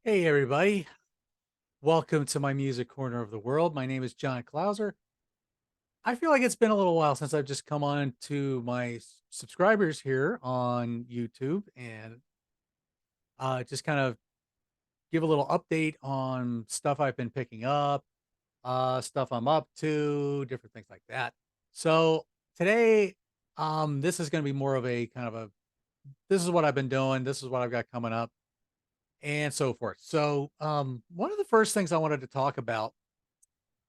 Hey, everybody. Welcome to my music corner of the world. My name is John Clauser. I feel like it's been a little while since I've just come on to my subscribers here on YouTube and just kind of give a little update on stuff I've been picking up, stuff I'm up to, different things like that. So today, this is going to be more of a kind of this is what I've been doing, this is what I've got coming up, and so forth. So, one of the first things I wanted to talk about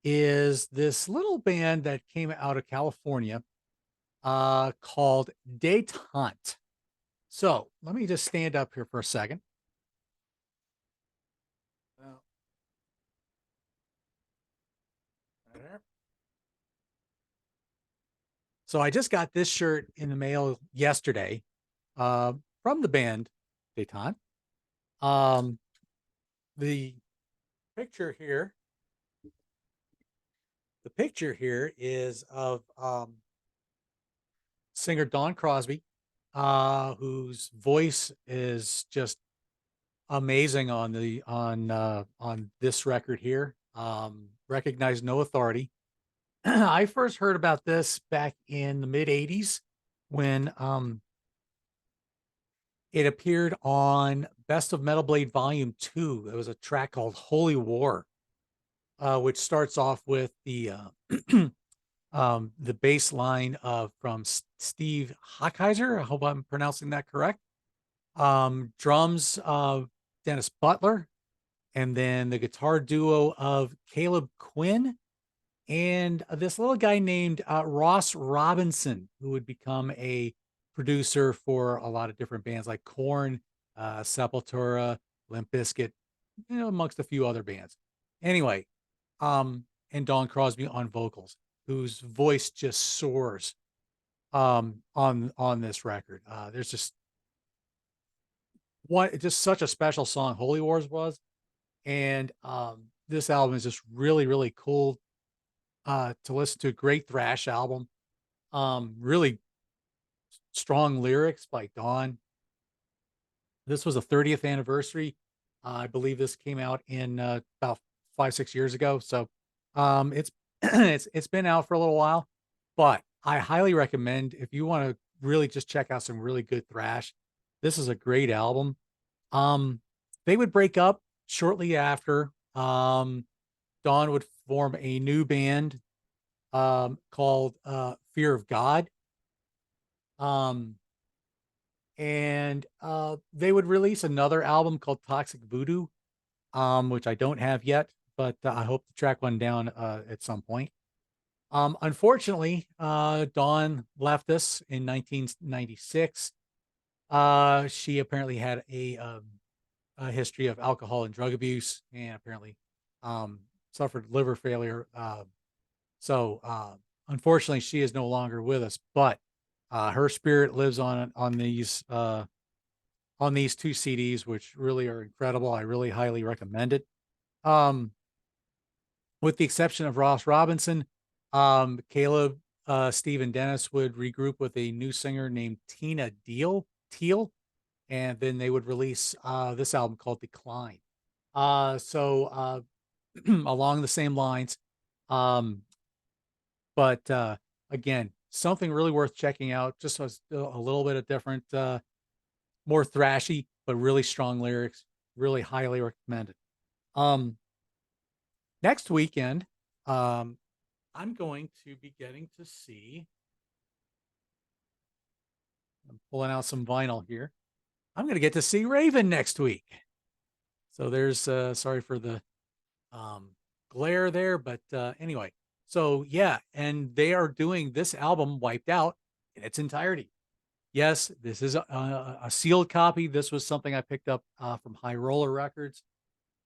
is this little band that came out of California, called Detente. So, let me just stand up here for a second. Oh, there. So, I just got this shirt in the mail yesterday, from the band Detente. Um, the picture here the picture here is of, singer Dawn Crosby, whose voice is just amazing on this record here. Recognize No Authority. I first heard about this back in the mid '80s when it appeared on Best of Metal Blade Volume 2. There was a track called Holy War, which starts off with the bass line of from Steve Hockheiser. I hope I'm pronouncing that correct. Drums of Dennis Butler, and then the guitar duo of Caleb Quinn and this little guy named Ross Robinson, who would become a producer for a lot of different bands like Korn, Sepultura, Limp Bizkit, amongst a few other bands. Anyway, and Dawn Crosby on vocals, whose voice just soars on this record. There's just such a special song. Holy Wars was, and this album is just really cool to listen to. Great thrash album. Really strong lyrics by Dawn. This was a 30th anniversary. I believe this came out in about 5-6 years ago. So it's it's been out for a little while, but I highly recommend if you want to really just check out some really good thrash. This is a great album. Um, they would break up shortly after. Dawn would form a new band called Fear of God. Um, and they would release another album called Toxic Voodoo, which I don't have yet, but I hope to track one down at some point. Unfortunately, Dawn left us in 1996. She apparently had a history of alcohol and drug abuse, and apparently um, suffered liver failure. So unfortunately, she is no longer with us. But her spirit lives on these two CDs, which really are incredible. I really highly recommend it. Um, with the exception of Ross Robinson, Caleb, Steve, and Dennis would regroup with a new singer named Tina Teal, and then they would release this album called Decline. So along the same lines, um, but again, something really worth checking out. Just a little bit of different, more thrashy, but really strong lyrics. Really highly recommended. Um, Next weekend, um, I'm going to be getting to see. I'm pulling out some vinyl here. I'm going to get to see Raven next week. So there's sorry for the um, glare there, but anyway. So yeah, and they are doing this album Wiped Out in its entirety. Yes, this is a sealed copy. This was something I picked up from High Roller Records.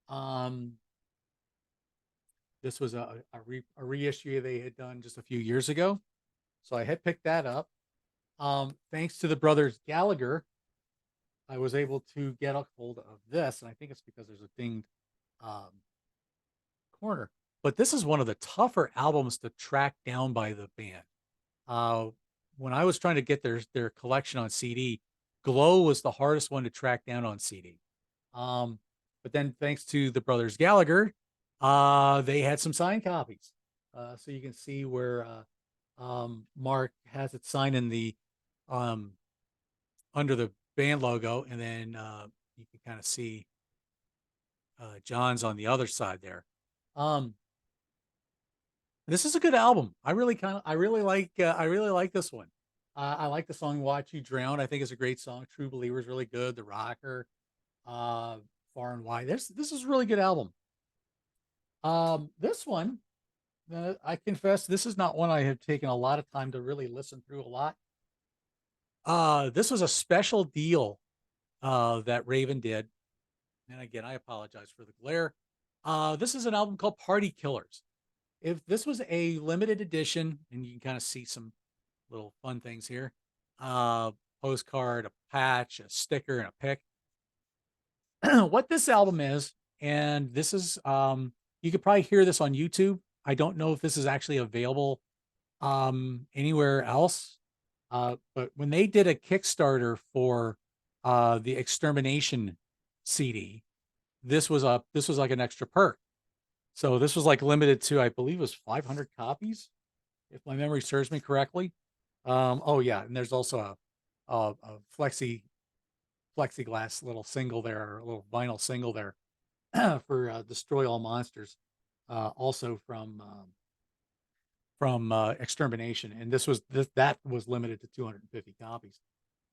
Um, this was a reissue they had done just a few years ago. So I had picked that up. Thanks to the brothers Gallagher, I was able to get a hold of this. And I think it's because there's a dinged um, corner. But this is one of the tougher albums to track down by the band. Uh, when I was trying to get their collection on CD, Glow was the hardest one to track down on CD. Um, But then thanks to the brothers Gallagher, they had some signed copies. So you can see where Mark has it signed in the um, under the band logo, and then you can kind of see John's on the other side there. Um, this is a good album. I really like this one. I like the song "Watch You Drown." I think it's a great song. "True Believer" is really good. "The Rocker," uh, "Far and Wide." This is a really good album. This one, I confess, this is not one I have taken a lot of time to really listen through a lot. This was a special deal that Raven did. And again, I apologize for the glare. This is an album called Party Killers. If this was a limited edition, and you can kind of see some little fun things here, uh, postcard, a patch, a sticker, and a pick. What this album is, and this is, you could probably hear this on YouTube. I don't know if this is actually available anywhere else. But when they did a Kickstarter for the Extermination CD, this was like an extra perk. So this was like limited to, I believe it was 500 copies, if my memory serves me correctly. Oh yeah, and there's also a plexiglass little single there, a little vinyl single there for Destroy All Monsters, also from Extermination, and that was limited to 250 copies.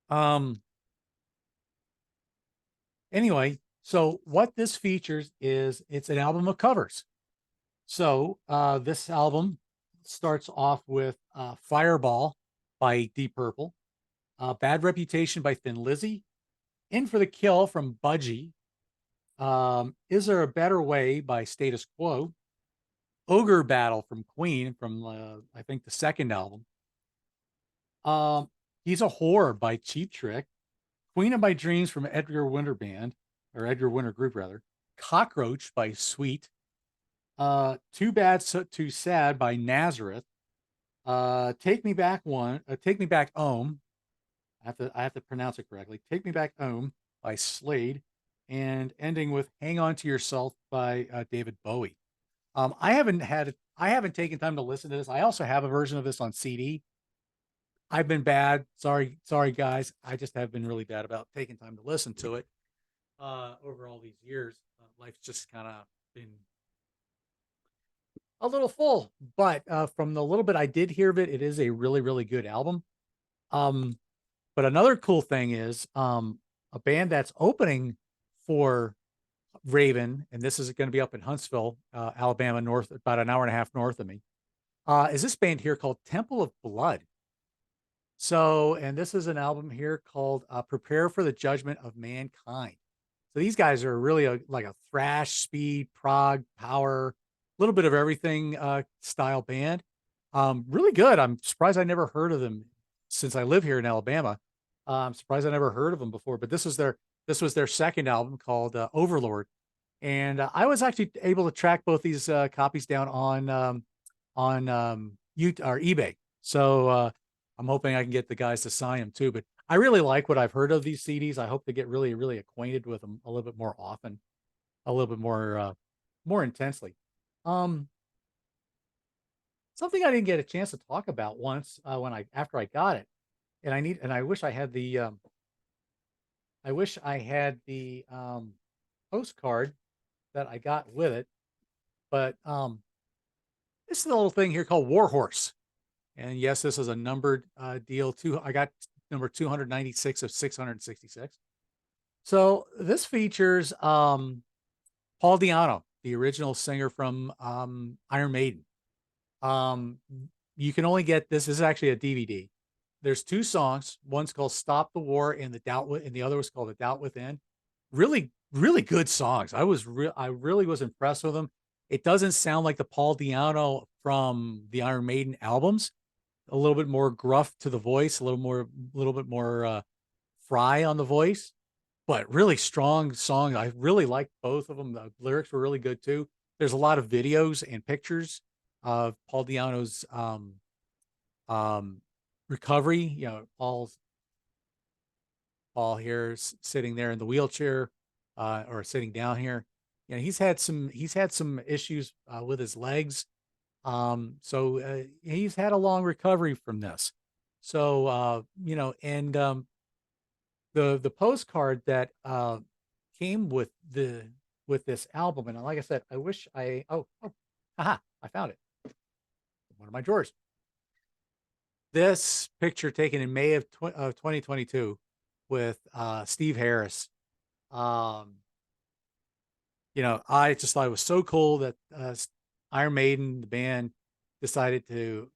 Um, anyway, so what this features is it's an album of covers. So this album starts off with Fireball by Deep Purple, Bad Reputation by Thin Lizzy, In for the Kill from Budgie, Is There a Better Way by Status Quo, Ogre Battle from Queen from I think the second album, um, He's a Whore by Cheap Trick, Queen of My Dreams from Edgar Winter Band, or Edgar Winter Group rather, Cockroach by Sweet, Too Bad So Too Sad by Nazareth, Take Me Back Ohm. I have to pronounce it correctly. Take Me Back Ohm by Slade, and ending with Hang On to Yourself by David Bowie. I haven't taken time to listen to this. I also have a version of this on CD. I've been bad. Sorry guys. I just have been really bad about taking time to listen to it over all these years. Life's just kind of been a little full, but from the little bit I did hear of it, it is a really, really good album. Um, but another cool thing is a band that's opening for Raven, and this is going to be up in Huntsville, Alabama, north, about an hour and a half north of me, is this band here called Temple of Blood. So, and this is an album here called Prepare for the Judgment of Mankind. So these guys are really like a thrash, speed, prog, power, a little bit of everything style band. Really good. I'm surprised I never heard of them since I live here in Alabama. I'm surprised I never heard of them before, but this was their second album called Overlord. And I was actually able to track both these copies down on or eBay. So I'm hoping I can get the guys to sign them too. But I really like what I've heard of these CDs. I hope to get really, really acquainted with them a little bit more often, a little bit more intensely. Um, Something I didn't get a chance to talk about once when I after I got it, and I wish I had the postcard that I got with it, but this is a little thing here called Warhorse. And yes, this is a numbered deal too. I got number 296 of 666. So this features Paul Di'Anno, the original singer from Iron Maiden. Um, you can only get this. This is actually a DVD. There's two songs. One's called "Stop the War" and and the other was called "The Doubt Within." Really, really good songs. I really was impressed with them. It doesn't sound like the Paul Di'Anno from the Iron Maiden albums. A little bit more gruff to the voice, a little bit more fry on the voice, but really strong song. I really liked both of them. The lyrics were really good too. There's a lot of videos and pictures of Paul Di'Anno's um, recovery. Paul here sitting there in the wheelchair, or sitting down here. You know, he's had some issues with his legs. So he's had a long recovery from this. So you know, and the postcard that came with this album, and like I said, I wish I haha, I found it in one of my drawers. This picture taken in May of 2022 with Steve Harris. Um, you know, I just thought it was so cool that Iron Maiden, the band, decided to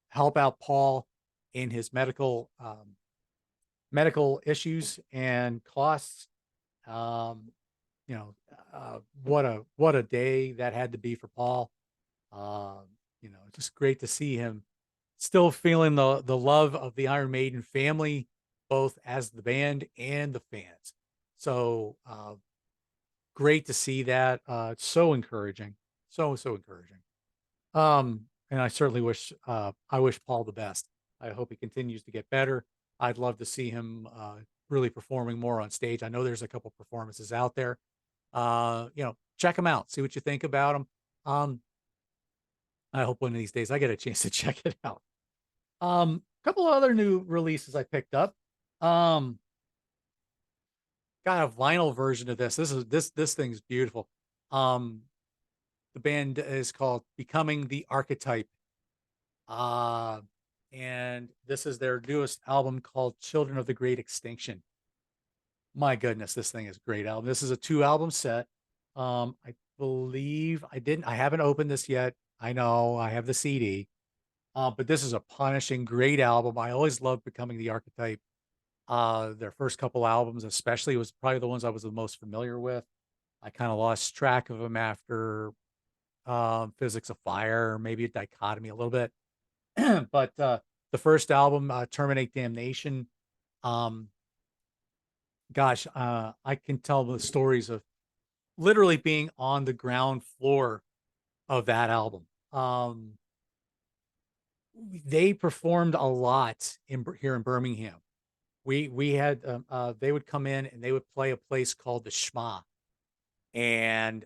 help out Paul in his medical issues and costs. Um, you know, what a day that had to be for Paul. Um, you know, just great to see him still feeling the love of the Iron Maiden family, both as the band and the fans. So great to see that. It's so encouraging, so encouraging. And I certainly I wish Paul the best. I hope he continues to get better. I'd love to see him really performing more on stage. I know there's a couple performances out there. You know, check them out, see what you think about them. I hope one of these days I get a chance to check it out. A couple of other new releases I picked up. Um, got a vinyl version of this. This thing's beautiful. Um, the band is called Becoming the Archetype. Uh, and this is their newest album called Children of the Great Extinction. My goodness, this thing is a great album. This is a 2 album set. I believe I haven't opened this yet. I know I have the CD. But this is a punishing, great album. I always loved Becoming the Archetype. Their first couple albums, especially, was probably the ones I was the most familiar with. I kind of lost track of them after Physics of Fire, maybe a Dichotomy a little bit. But the first album, Terminate Damnation, um, gosh, I can tell the stories of literally being on the ground floor of that album. They performed a lot here in Birmingham. We had they would come in and they would play a place called the Schma, and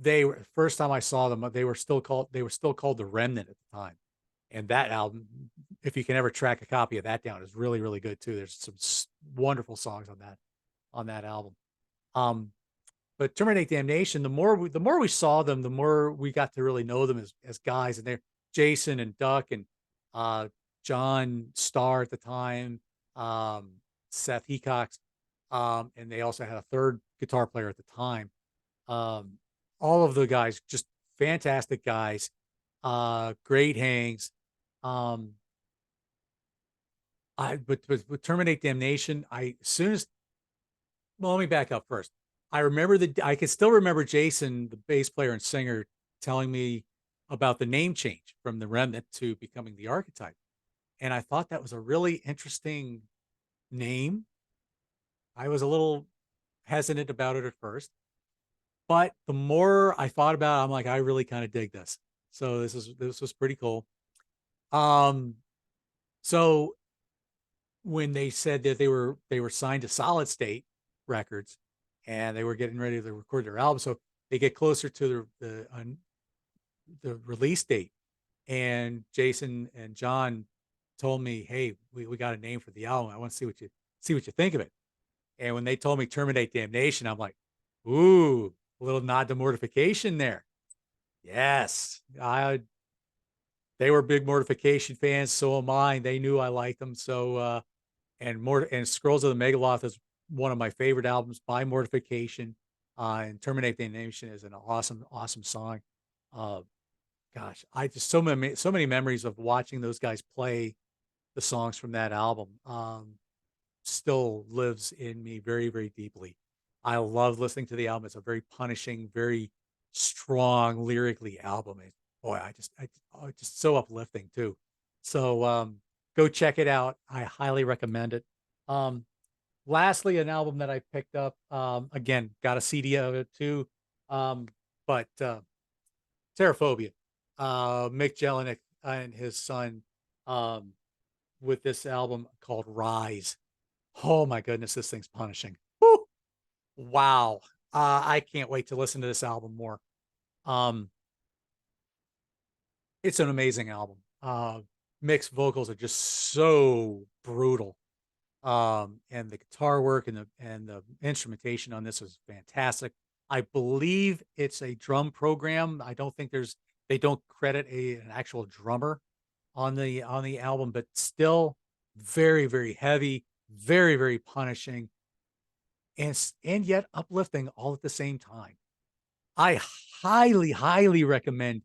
they were first time I saw them, they were still called the Remnant at the time. And that album, if you can ever track a copy of that down, is really really good too. There's some wonderful songs on that album. Um, but Terminate Damnation, the more we saw them, the more we got to really know them as guys. And they're Jason and Duck and uh, John Starr at the time, um, Seth Hecox, and they also had a third guitar player at the time. Um, all of the guys, just fantastic guys, great hangs. Um, but with Terminate Damnation, I as soon as well, let me back up first. I can still remember Jason, the bass player and singer, telling me about the name change from the Remnant to Becoming the Archetype. And I thought that was a really interesting name. I was a little hesitant about it at first, but the more I thought about it, I'm like, I really kind of dig this. So this was pretty cool. Um, so when they said that they were signed to Solid State Records and they were getting ready to record their album, so they get closer to the release date, and Jason and John told me, "Hey, we got a name for the album. I want to see what you think of it." And when they told me Terminate Damnation, I'm like, "Ooh, a little nod to Mortification there." Yes, I they were big Mortification fans, so am I. They knew I liked them, so and Scrolls of the Megaloth is one of my favorite albums by Mortification. And Terminate the Nation is an awesome song. Uh, gosh, I just so many memories of watching those guys play the songs from that album. Still lives in me very deeply. I love listening to the album. It's a very punishing, very strong lyrically album. Boy, oh, it's just so uplifting too. So go check it out. I highly recommend it. Um, lastly, an album that I picked up. Again, got a CD of it too. But Terraphobia. Mick Jelinek and his son um, with this album called Rise. Oh my goodness, this thing's punishing. Woo! Wow. I can't wait to listen to this album more. Um, it's an amazing album. Mixed vocals are just so brutal. And the guitar work and the instrumentation on this is fantastic. I believe it's a drum program. I don't think they don't credit an actual drummer on the album, but still very, very heavy, very, very punishing, and yet uplifting all at the same time. I highly, highly recommend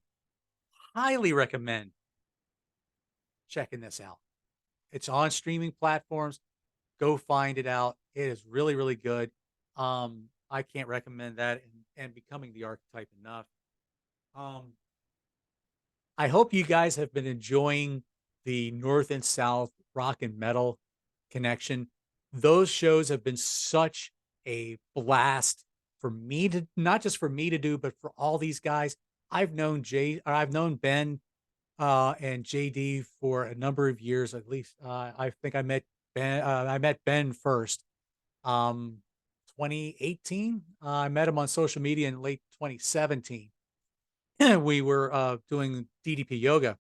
checking this out. It's on streaming platforms. Go find it out. It is really, really good. I can't recommend that and becoming the archetype enough. Um, I hope you guys have been enjoying the North and South rock and metal connection. Those shows have been such a blast for me to not just for me to do, but for all these guys. I've known Ben and JD for a number of years at least. I think I met Ben first, 2018. I met him on social media in late 2017. We were doing DDP yoga,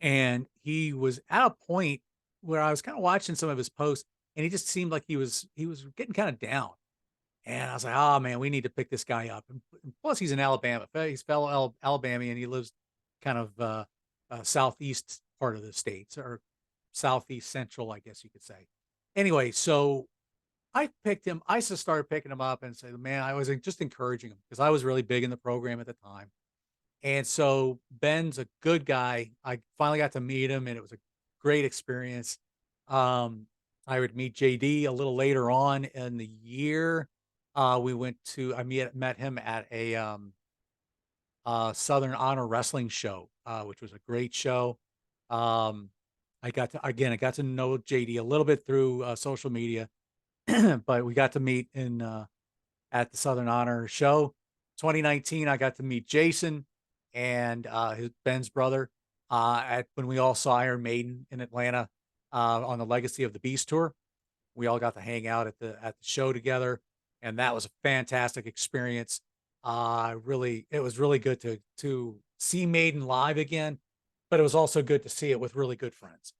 and he was at a point where I was kind of watching some of his posts, and he just seemed like he was getting kind of down. And I was like, oh man, we need to pick this guy up. And plus, he's in Alabama. He's fellow Alabama, and he lives kind of southeast part of the states or southeast central, I guess you could say. Anyway, so I picked him. I just started picking him up and said, man, I was just encouraging him because I was really big in the program at the time. And so Ben's a good guy. I finally got to meet him, and it was a great experience. Um, I would meet JD a little later on in the year. We went to I met him at a Southern Honor Wrestling show, which was a great show. Um, I got to know JD a little bit through social media, but we got to meet in at the Southern Honor show. 2019, I got to meet Jason and Ben's brother at when we all saw Iron Maiden in Atlanta on the Legacy of the Beast tour. We all got to hang out at the show together, and that was a fantastic experience. Really, it was really good to see Maiden live again, but it was also good to see it with really good friends.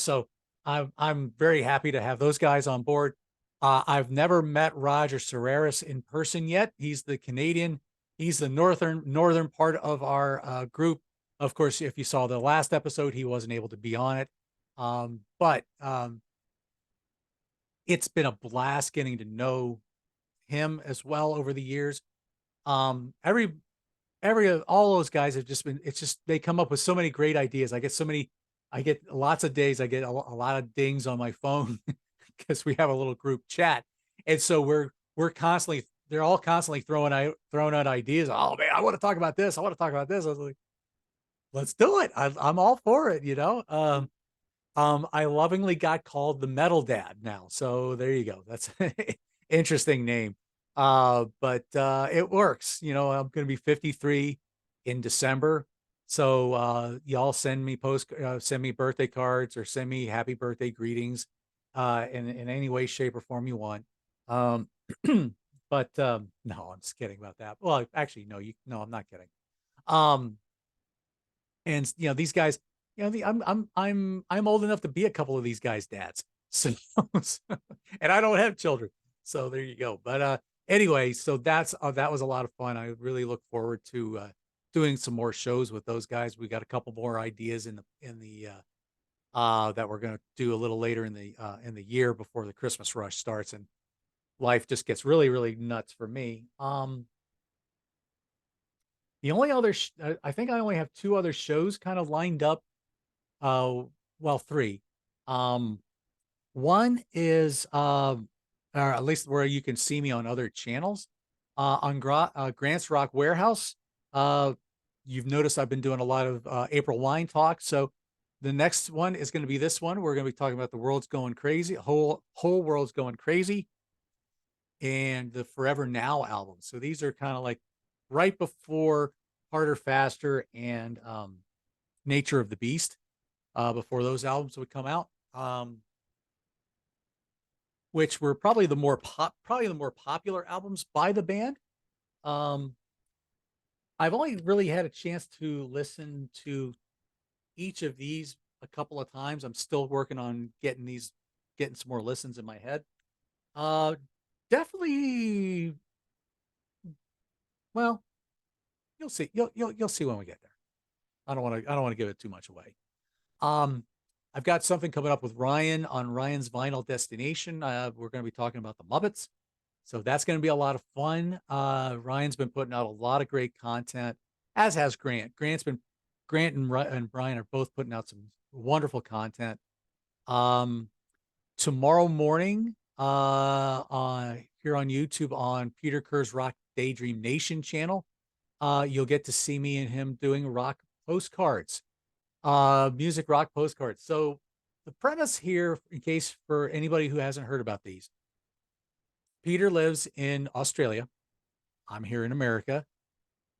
So I'm very happy to have those guys on board. I've never met Roger Serreris in person yet. He's the Canadian. He's the northern part of our group. Of course, if you saw the last episode, he wasn't able to be on it. But it's been a blast getting to know him as well over the years. Every all those guys have just been. It's just they come up with so many great ideas. I get lots of days. I get a lot of dings on my phone because we have a little group chat, and so we're constantly they're all constantly throwing out ideas. Oh man, I want to talk about this. I want to talk about this. I was like, let's do it. I'm all for it. You know. I lovingly got called the Metal Dad now. So there you go. That's an interesting name. But it works. You know, I'm going to be 53 in December. So y'all send me birthday cards or send me happy birthday greetings in any way, shape, or form you want. Um, but no, I'm just kidding about that. Well, actually, no, I'm not kidding. Um, and you know, these guys, you know, I'm old enough to be a couple of these guys' dads. So, and I don't have children. So there you go. But anyway, so that was a lot of fun. I really look forward to doing some more shows with those guys. We got a couple more ideas in the that we're going to do a little later in the year before the Christmas rush starts and life just gets really really nuts for me. The only other I think I only have two other shows kind of lined up. Uh, well, three. Um, One is, or at least where you can see me on other channels, on Grant's Rock Warehouse. Uh, you've noticed I've been doing a lot of April wine talk. So the next one is going to be this one. We're going to be talking about the world's going crazy, whole world's going crazy, and the Forever Now album. So these are kind of like right before Harder, Faster, and Nature of the Beast. Before those albums would come out. which were probably the more popular albums by the band. Um, I've only really had a chance to listen to each of these a couple of times. I'm still working on getting some more listens in my head. Uh, Definitely. Well, you'll see. You'll see when we get there. I don't want to give it too much away. Um, I've got something coming up with Ryan on Ryan's Vinyl Destination. We're going to be talking about the Muppets. So that's going to be a lot of fun. Ryan's been putting out a lot of great content, as has Grant. Grant and Brian are both putting out some wonderful content. Um, Tomorrow morning, here on YouTube on Peter Kerr's Rock Daydream Nation channel, you'll get to see me and him doing rock postcards, music rock postcards. So the premise here, in case for anybody who hasn't heard about these, Peter lives in Australia. I'm here in America.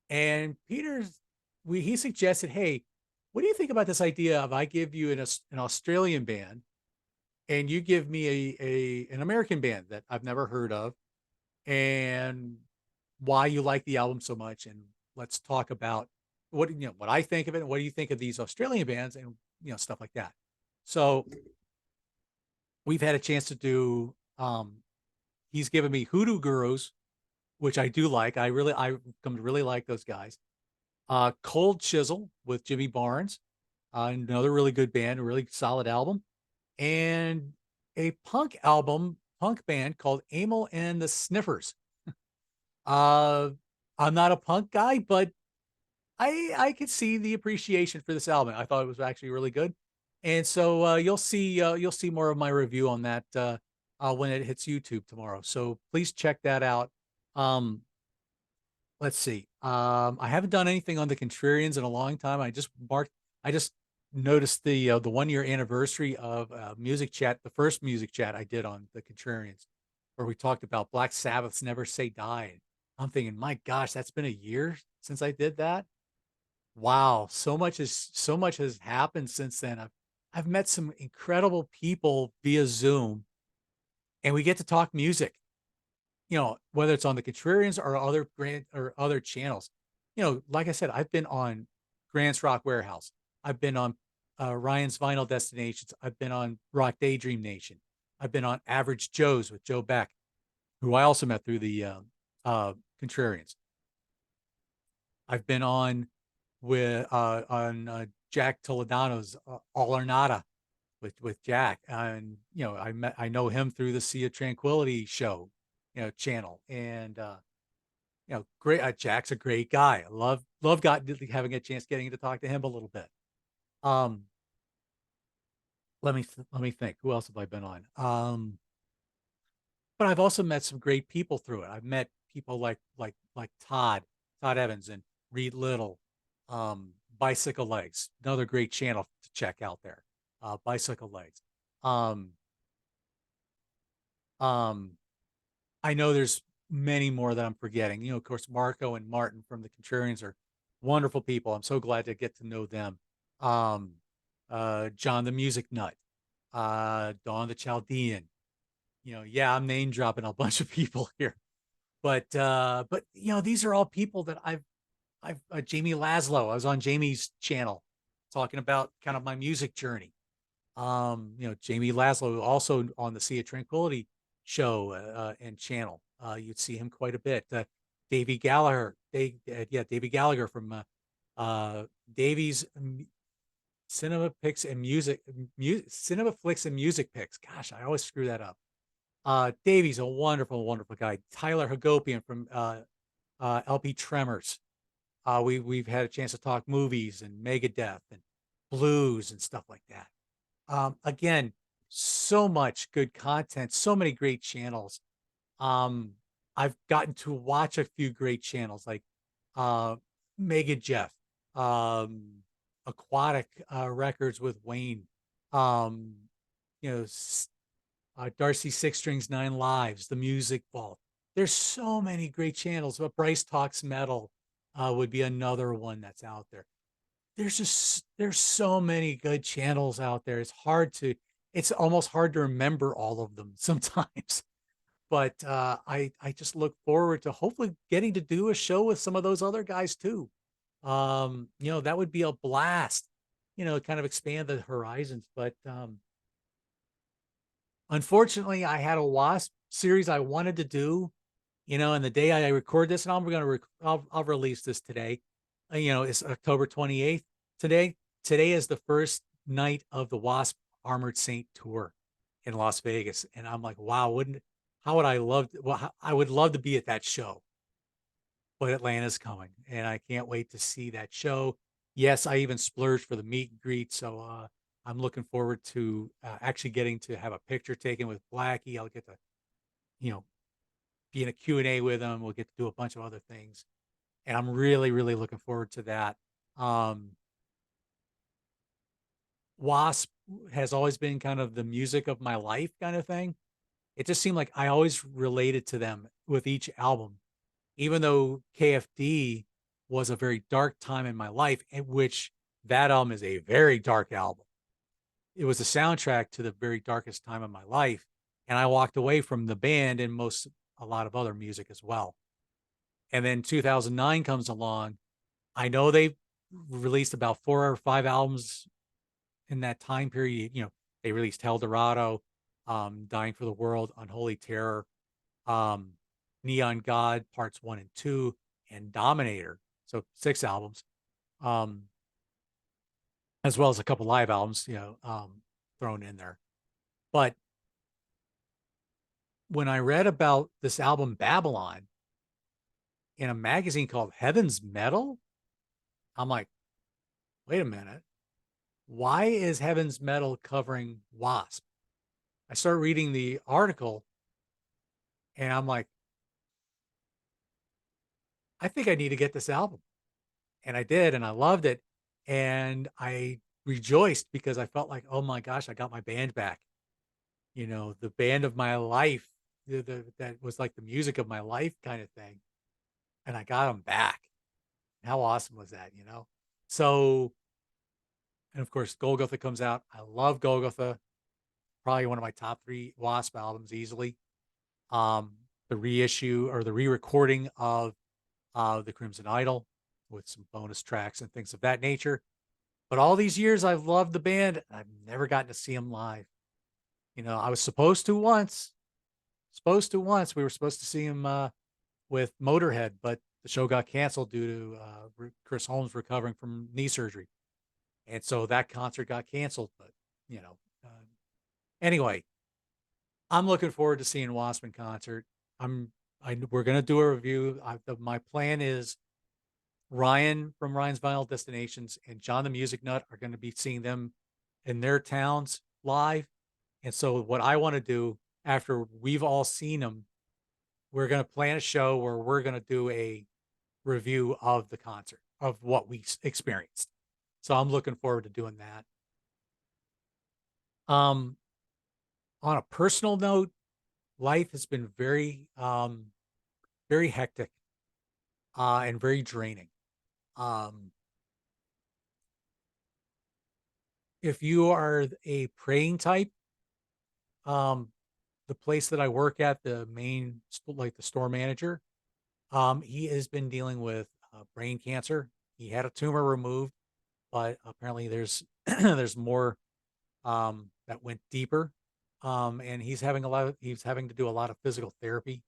And he suggested, hey, what do you think about this idea of I give you an Australian band and you give me an American band that I've never heard of and why you like the album so much. And let's talk about what I think of it. And what do you think of these Australian bands and, stuff like that. So we've had a chance to do, he's given me Hoodoo Gurus, which I do like. I've come to really like those guys. Cold Chisel with Jimmy Barnes, another really good band, a really solid album, and a punk band called Amel and the Sniffers. Uh, I'm not a punk guy, but I could see the appreciation for this album. I thought it was actually really good, and so you'll see more of my review on that when it hits YouTube tomorrow. So please check that out. Um, let's see. I haven't done anything on the Contrarians in a long time. I just noticed the 1 year anniversary of music chat, the first music chat I did on the Contrarians, where we talked about Black Sabbath's Never Say Die. I'm thinking, my gosh, that's been a year since I did that. Wow, so much has happened since then. I've met some incredible people via Zoom, and we get to talk music, whether it's on the Contrarians or other channels. Like I said, I've been on Grant's Rock Warehouse. I've been on Ryan's Vinyl Destinations. I've been on Rock Daydream Nation. I've been on Average Joe's with Joe Beck, who I also met through the Contrarians. I've been on Jack Toledano's All or Nada with Jack, and I know him through the Sea of Tranquility show, channel, and great. Jack's a great guy. Love got having a chance getting to talk to him a little bit. Um, let me think. Who else have I been on? But I've also met some great people through it. I've met people like Todd Evans and Reed Little, Bicycle Legs, another great channel to check out there. Bicycle Legs. Um, um, I know there's many more that I'm forgetting. Of course, Marco and Martin from the Contrarians are wonderful people. I'm so glad to get to know them. Um, John the Music Nut, Dawn the Chaldean. Yeah, I'm name dropping a bunch of people here, but these are all people that I've Jamie Laszlo. I was on Jamie's channel talking about kind of my music journey. Jamie Laszlo also on the Sea of Tranquility show and channel. You'd see him quite a bit. Davey Gallagher, Davey Gallagher from Davies Cinema Picks and Cinema Flicks and Music Picks. Gosh, I always screw that up. Davey's a wonderful, wonderful guy. Tyler Hagopian from LP Tremors. We've had a chance to talk movies and Megadeth and blues and stuff like that. Again, so much good content, so many great channels. I've gotten to watch a few great channels like Mega Jeff, Aquatic Records with Wayne, um, you know, Darcy Six Strings Nine Lives, The Music Vault. There's so many great channels, but Bryce Talks Metal would be another one that's out there. There's so many good channels out there. it's almost hard to remember all of them sometimes. But I just look forward to hopefully getting to do a show with some of those other guys too. That would be a blast. Kind of expand the horizons. But unfortunately, I had a Wasp series I wanted to do. And the day I record this, and I'm going to I'll release this today. It's October 28th today. Today is the first night of the Wasp Armored Saint tour in Las Vegas, and I'm like, wow, wouldn't how would I love well, I would love to be at that show, but Atlanta's coming, and I can't wait to see that show. Yes, I even splurged for the meet and greet, so I'm looking forward to actually getting to have a picture taken with Blackie. I'll get to, you know, be in a Q&A with him. We'll get to do a bunch of other things, and I'm really, really looking forward to that. Um, Wasp has always been kind of the music of my life kind of thing. It just seemed like I always related to them with each album, even though KFD was a very dark time in my life, in which that album is a very dark album. It was a soundtrack to the very darkest time of my life. And I walked away from the band and a lot of other music as well. And then 2009 comes along. I know they released about 4 or 5 albums in that time period. They released Hell Dorado, Dying for the World, Unholy Terror, um, Neon God parts 1 and 2, and Dominator. So 6 albums, um, as well as a couple live albums, thrown in there. But when I read about this album Babylon in a magazine called Heaven's Metal, I'm like, wait a minute. Why is Heaven's Metal covering Wasp? I start reading the article and I'm like, I think I need to get this album. And I did, and I loved it. And I rejoiced because I felt like, oh my gosh, I got my band back. The band of my life, that was like the music of my life kind of thing. And I got them back. How awesome was that? So, and of course, Golgotha comes out. I love Golgotha. Probably one of my top 3 Wasp albums easily. Um, the reissue or the re-recording of the Crimson Idol with some bonus tracks and things of that nature. But all these years, I've loved the band. I've never gotten to see them live. I was supposed to once. Supposed to once. We were supposed to see him with Motorhead, but the show got canceled due to Chris Holmes recovering from knee surgery, and so that concert got canceled. But you know, uh, anyway, I'm looking forward to seeing Wasp in concert. We're gonna do a review. My plan is Ryan from Ryan's Vinyl Destinations and John the Music Nut are going to be seeing them in their towns live. And so, what I want to do after we've all seen them, we're going to plan a show where we're going to do a review of the concert, of what we experienced. So, I'm looking forward to doing that. Um, on a personal note, life has been very hectic and very draining. Um, if you are a praying type, um, the place that I work at, the main, like the store manager, he has been dealing with brain cancer. He had a tumor removed, but apparently there's there's more that went deeper, and he's having to do a lot of physical therapy.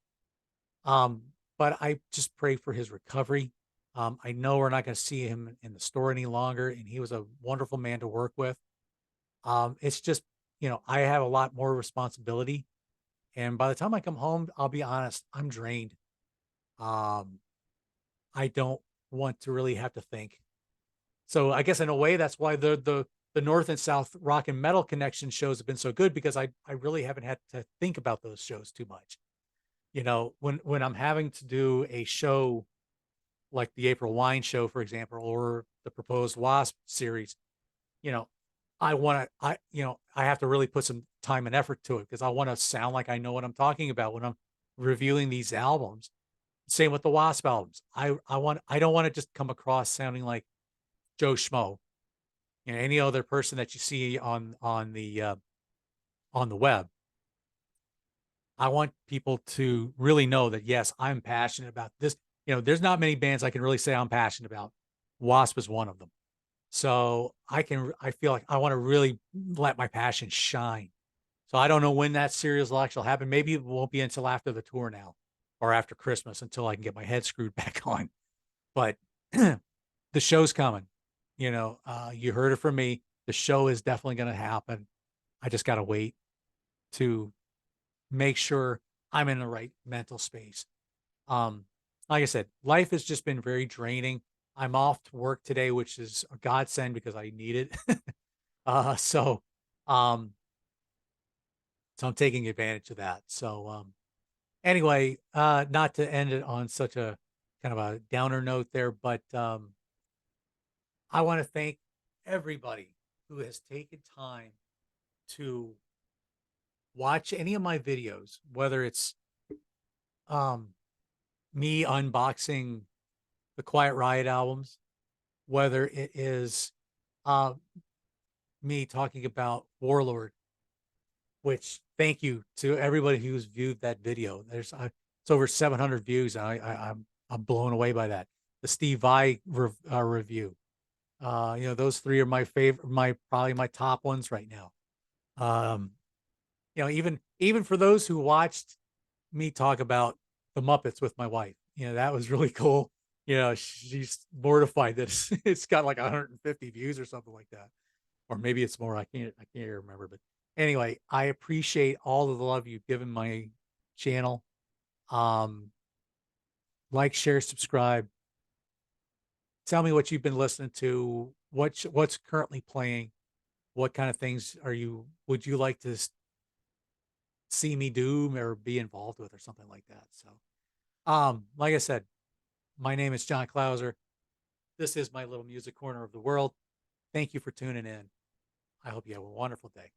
Um, but I just pray for his recovery. I know we're not going to see him in the store any longer, and he was a wonderful man to work with. It's just, I have a lot more responsibility. And by the time I come home, I'll be honest, I'm drained. Um, I don't want to really have to think. So I guess in a way, that's why the North and South rock and metal connection shows have been so good, because I really haven't had to think about those shows too much. When I'm having to do a show like the April Wine show, for example, or the proposed Wasp series, you know, I have to really put some time and effort to it because I want to sound like I know what I'm talking about when I'm reviewing these albums. Same with the Wasp albums. I don't want to just come across sounding like Joe Schmo, any other person that you see on the on the web. I want people to really know that, yes, I'm passionate about this. There's not many bands I can really say I'm passionate about. Wasp is one of them. So I feel like I want to really let my passion shine. So I don't know when that series will actually happen. Maybe it won't be until after the tour now or after Christmas until I can get my head screwed back on. But the show's coming. You heard it from me. The show is definitely going to happen. I just got to wait to make sure I'm in the right mental space. Um, like I said, life has just been very draining. I'm off to work today, which is a godsend because I need it. uh, so, um, so I'm taking advantage of that. So, anyway, not to end it on such a kind of a downer note there, but I want to thank everybody who has taken time to watch any of my videos, whether it's um, me unboxing the Quiet Riot albums, whether it is uh, me talking about Warlord, which thank you to everybody who's viewed that video. It's over 700 views, and I'm blown away by that. The Steve Vai review, those three are my favorite, my probably my top ones right now. Um, even for those who watched me talk about the Muppets with my wife, that was really cool. She's mortified that it's got like 150 views or something like that, or maybe it's more. I can't remember, but anyway, I appreciate all of the love you've given my channel. Um, like, share, subscribe. Tell me what you've been listening to. What's currently playing. What kind of things would you like to see me do or be involved with or something like that? So, like I said, my name is John Clauser. This is my little music corner of the world. Thank you for tuning in. I hope you have a wonderful day.